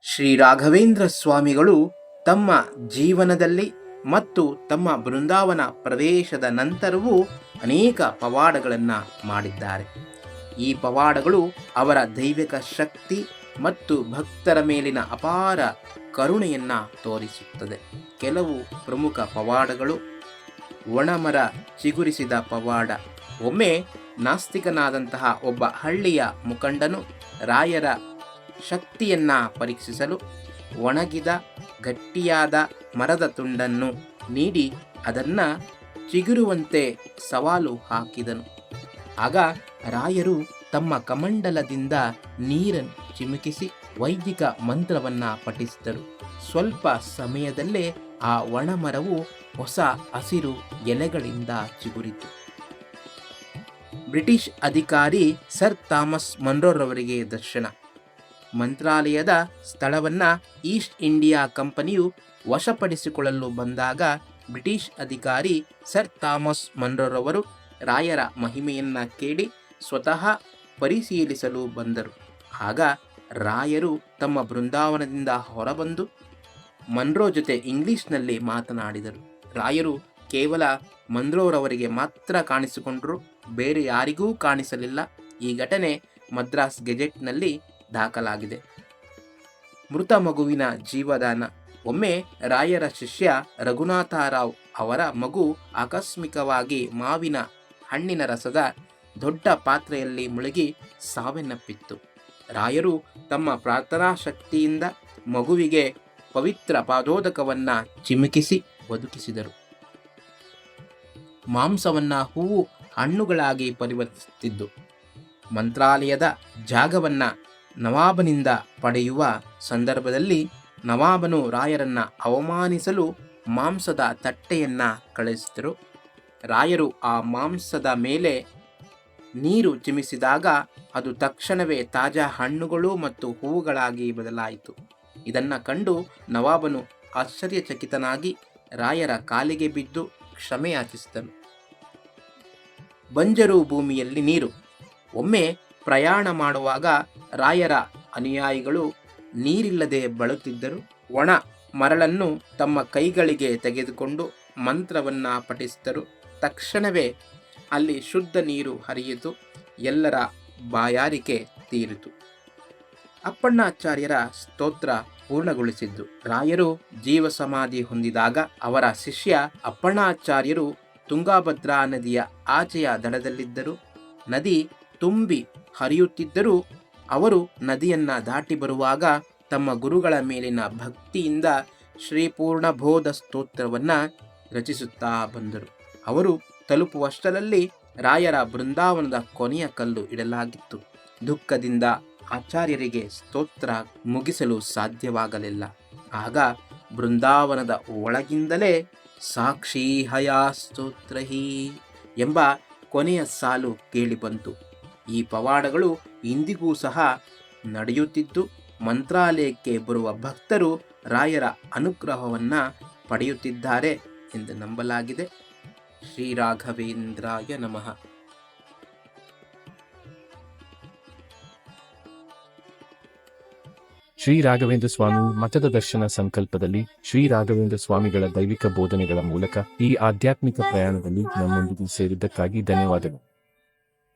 ಶ್ರೀ ರಾಘವೇಂದ್ರ ಸ್ವಾಮಿಗಳು ತಮ್ಮ ಜೀವನದಲ್ಲಿ ಮತ್ತು ತಮ್ಮ ಬೃಂದಾವನ ಪ್ರವೇಶದ ನಂತರವೂ ಅನೇಕ ಪವಾಡಗಳನ್ನು ಮಾಡಿದ್ದಾರೆ. ಈ ಪವಾಡಗಳು ಅವರ ದೈವಿಕ ಶಕ್ತಿ ಮತ್ತು ಭಕ್ತರ ಮೇಲಿನ ಅಪಾರ ಕರುಣೆಯನ್ನು ತೋರಿಸುತ್ತದೆ. ಕೆಲವು ಪ್ರಮುಖ ಪವಾಡಗಳು: ಒಣಮರ ಚಿಗುರಿಸಿದ ಪವಾಡ. ಒಮ್ಮೆ ನಾಸ್ತಿಕನಾದಂತಹ ಒಬ್ಬ ಹಳ್ಳಿಯ ಮುಖಂಡನು ರಾಯರ ಶಕ್ತಿಯನ್ನು ಪರೀಕ್ಷಿಸಲು ಒಣಗಿದ ಗಟ್ಟಿಯಾದ ಮರದ ತುಂಡನ್ನು ನೀಡಿ ಅದನ್ನು ಚಿಗುರುವಂತೆ ಸವಾಲು ಹಾಕಿದನು. ಆಗ ರಾಯರು ತಮ್ಮ ಕಮಂಡಲದಿಂದ ನೀರನ್ನು ಚಿಮುಕಿಸಿ ವೈದಿಕ ಮಂತ್ರವನ್ನು ಪಠಿಸಿದರು. ಸ್ವಲ್ಪ ಸಮಯದಲ್ಲೇ ಆ ಒಣಮರವು ಹೊಸ ಹಸಿರು ಎಲೆಗಳಿಂದ ಚಿಗುರಿತು. ಬ್ರಿಟಿಷ್ ಅಧಿಕಾರಿ ಸರ್ ಥಾಮಸ್ ಮನ್ರೋರವರಿಗೆ ದರ್ಶನ. ಮಂತ್ರಾಲಯದ ಸ್ಥಳವನ್ನು ಈಸ್ಟ್ ಇಂಡಿಯಾ ಕಂಪನಿಯು ವಶಪಡಿಸಿಕೊಳ್ಳಲು ಬಂದಾಗ ಬ್ರಿಟಿಷ್ ಅಧಿಕಾರಿ ಸರ್ ಥಾಮಸ್ ಮನ್ರೋರವರು ರಾಯರ ಮಹಿಮೆಯನ್ನು ಕೇಳಿ ಸ್ವತಃ ಪರಿಶೀಲಿಸಲು ಬಂದರು. ಆಗ ರಾಯರು ತಮ್ಮ ಬೃಂದಾವನದಿಂದ ಹೊರಬಂದು ಮನ್ರೋ ಜೊತೆ ಇಂಗ್ಲಿಷ್ನಲ್ಲಿ ಮಾತನಾಡಿದರು. ರಾಯರು ಕೇವಲ ಮನ್ರೋರವರಿಗೆ ಮಾತ್ರ ಕಾಣಿಸಿಕೊಂಡರು, ಬೇರೆ ಯಾರಿಗೂ ಕಾಣಿಸಲಿಲ್ಲ. ಈ ಘಟನೆ ಮದ್ರಾಸ್ ಗೆಜೆಟ್ನಲ್ಲಿ ದಾಖಲಾಗಿದೆ. ಮೃತ ಮಗುವಿನ ಜೀವದಾನ. ಒಮ್ಮೆ ರಾಯರ ಶಿಷ್ಯ ರಘುನಾಥರಾವ್ ಅವರ ಮಗು ಆಕಸ್ಮಿಕವಾಗಿ ಮಾವಿನ ಹಣ್ಣಿನ ರಸದ ದೊಡ್ಡ ಪಾತ್ರೆಯಲ್ಲಿ ಮುಳುಗಿ ಸಾವನ್ನಪ್ಪಿತ್ತು. ರಾಯರು ತಮ್ಮ ಪ್ರಾರ್ಥನಾ ಶಕ್ತಿಯಿಂದ ಮಗುವಿಗೆ ಪವಿತ್ರ ಪಾದೋದಕವನ್ನು ಚಿಮುಕಿಸಿ ಬದುಕಿಸಿದರು. ಮಾಂಸವನ್ನು ಹೂವು ಹಣ್ಣುಗಳಾಗಿ ಪರಿವರ್ತಿಸುತ್ತಿದ್ದು. ಮಂತ್ರಾಲಯದ ಜಾಗವನ್ನು ನವಾಬನಿಂದ ಪಡೆಯುವ ಸಂದರ್ಭದಲ್ಲಿ ನವಾಬನು ರಾಯರನ್ನು ಅವಮಾನಿಸಲು ಮಾಂಸದ ತಟ್ಟೆಯನ್ನು ಕಳುಹಿಸಿದರು. ರಾಯರು ಆ ಮಾಂಸದ ಮೇಲೆ ನೀರು ಚಿಮಿಸಿದಾಗ ಅದು ತಕ್ಷಣವೇ ತಾಜಾ ಹಣ್ಣುಗಳು ಮತ್ತು ಹೂವುಗಳಾಗಿ ಬದಲಾಯಿತು. ಇದನ್ನು ಕಂಡು ನವಾಬನು ಆಶ್ಚರ್ಯಚಕಿತನಾಗಿ ರಾಯರ ಕಾಲಿಗೆ ಬಿದ್ದು ಕ್ಷಮೆ ಯಾಚಿಸಿದನು. ಬಂಜರು ಭೂಮಿಯಲ್ಲಿ ನೀರು. ಒಮ್ಮೆ ಪ್ರಯಾಣ ಮಾಡುವಾಗ ರಾಯರ ಅನುಯಾಯಿಗಳು ನೀರಿಲ್ಲದೆ ಬಳಲುತ್ತಿದ್ದರು. ಒಣ ಮರಳನ್ನು ತಮ್ಮ ಕೈಗಳಿಗೆ ತೆಗೆದುಕೊಂಡು ಮಂತ್ರವನ್ನು ಪಠಿಸಿದರು. ತಕ್ಷಣವೇ ಅಲ್ಲಿ ಶುದ್ಧ ನೀರು ಹರಿಯಿತು. ಎಲ್ಲರ ಬಾಯಾರಿಕೆ ತೀರಿತು. ಅಪ್ಪಣ್ಣಾಚಾರ್ಯರ ಸ್ತೋತ್ರ ಪೂರ್ಣಗೊಳಿಸಿದ್ದು. ರಾಯರು ಜೀವ ಸಮಾಧಿ ಹೊಂದಿದಾಗ ಅವರ ಶಿಷ್ಯ ಅಪ್ಪಣ್ಣಾಚಾರ್ಯರು ತುಂಗಾಭದ್ರಾ ನದಿಯ ಆಚೆಯ ದಡದಲ್ಲಿದ್ದರು. ನದಿ ತುಂಬಿ ಹರಿಯುತ್ತಿದ್ದರೂ ಅವರು ನದಿಯನ್ನು ದಾಟಿ ಬರುವಾಗ ತಮ್ಮ ಗುರುಗಳ ಮೇಲಿನ ಭಕ್ತಿಯಿಂದ ಶ್ರೀಪೂರ್ಣಬೋಧ ಸ್ತೋತ್ರವನ್ನು ರಚಿಸುತ್ತಾ ಬಂದರು. ಅವರು ತಲುಪುವಷ್ಟರಲ್ಲಿ ರಾಯರ ಬೃಂದಾವನದ ಕೊನೆಯ ಕಲ್ಲು ಇಡಲಾಗಿತ್ತು. ದುಃಖದಿಂದ ಆಚಾರ್ಯರಿಗೆ ಸ್ತೋತ್ರ ಮುಗಿಸಲು ಸಾಧ್ಯವಾಗಲಿಲ್ಲ. ಆಗ ಬೃಂದಾವನದ ಒಳಗಿಂದಲೇ ಸಾಕ್ಷಿ ಹಯಾ ಸ್ತೋತ್ರಹಿ ಎಂಬ ಕೊನೆಯ ಸಾಲು ಕೇಳಿಬಂತು. ಈ ಪವಾಡಗಳು ಇಂದಿಗೂ ಸಹ ನಡೆಯುತ್ತಿದ್ದು ಮಂತ್ರಾಲಯಕ್ಕೆ ಬರುವ ಭಕ್ತರು ರಾಯರ ಅನುಗ್ರಹವನ್ನು ಪಡೆಯುತ್ತಿದ್ದಾರೆ ಎಂದು ನಂಬಲಾಗಿದೆ. ಶ್ರೀ ರಾಘವೇಂದ್ರಾಯ ನಮಃ. ಶ್ರೀ ರಾಘವೇಂದ್ರ ಸ್ವಾಮಿ ಮಠದ ದರ್ಶನ ಸಂಕಲ್ಪದಲ್ಲಿ ಶ್ರೀ ರಾಘವೇಂದ್ರ ಸ್ವಾಮಿಗಳ ದೈವಿಕ ಬೋಧನೆಗಳ ಮೂಲಕ ಈ ಆಧ್ಯಾತ್ಮಿಕ ಪ್ರಯಾಣದಲ್ಲಿ ನಮ್ಮೊಂದಿಗೆ ಸೇರಿದ್ದಕ್ಕಾಗಿ ಧನ್ಯವಾದಗಳು.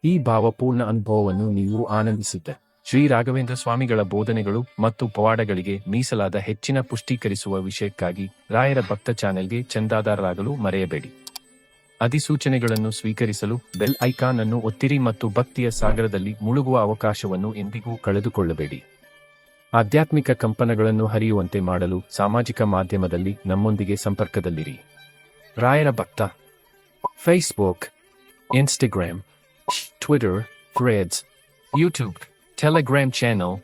ಈ ಭಾವಪೂರ್ಣ ಅನುಭವವನ್ನು ನೀವು ಆನಂದಿಸಿದ್ದರೆ ಶ್ರೀ ರಾಘವೇಂದ್ರ ಸ್ವಾಮಿಗಳ ಬೋಧನೆಗಳು ಮತ್ತು ಪವಾಡಗಳಿಗೆ ಮೀಸಲಾದ ಹೆಚ್ಚಿನ ಪುಷ್ಟೀಕರಿಸುವ ವಿಷಯಕ್ಕಾಗಿ ರಾಯರ ಭಕ್ತ ಚಾನೆಲ್ಗೆ ಚಂದಾದಾರರಾಗಲು ಮರೆಯಬೇಡಿ. ಅಧಿಸೂಚನೆಗಳನ್ನು ಸ್ವೀಕರಿಸಲು ಬೆಲ್ ಐಕಾನ್ ಅನ್ನು ಒತ್ತಿರಿ ಮತ್ತು ಭಕ್ತಿಯ ಸಾಗರದಲ್ಲಿ ಮುಳುಗುವ ಅವಕಾಶವನ್ನು ಎಂದಿಗೂ ಕಳೆದುಕೊಳ್ಳಬೇಡಿ. ಆಧ್ಯಾತ್ಮಿಕ ಕಂಪನಗಳನ್ನು ಹರಿಯುವಂತೆ ಮಾಡಲು ಸಾಮಾಜಿಕ ಮಾಧ್ಯಮದಲ್ಲಿ ನಮ್ಮೊಂದಿಗೆ ಸಂಪರ್ಕದಲ್ಲಿರಿ. ರಾಯರ ಭಕ್ತ Facebook, Instagram, Twitter, Threads, YouTube, Telegram channel,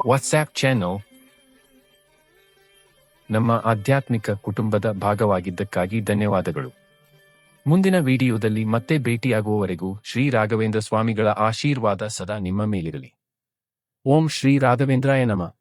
WhatsApp channel ನಮ್ಮ ಆಧ್ಯಾತ್ಮಿಕ ಕುಟುಂಬದ ಭಾಗವಾಗಿದ್ದಕ್ಕಾಗಿ ಧನ್ಯವಾದಗಳು. ಮುಂದಿನ ವಿಡಿಯೋದಲ್ಲಿ ಮತ್ತೆ ಭೇಟಿಯಾಗುವವರೆಗೂ ಶ್ರೀ ರಾಘವೇಂದ್ರ ಸ್ವಾಮಿಗಳ ಆಶೀರ್ವಾದ ಸದಾ ನಿಮ್ಮ ಮೇಲಿರಲಿ. ಓಂ ಶ್ರೀ ರಾಘವೇಂದ್ರಾಯ ನಮಃ.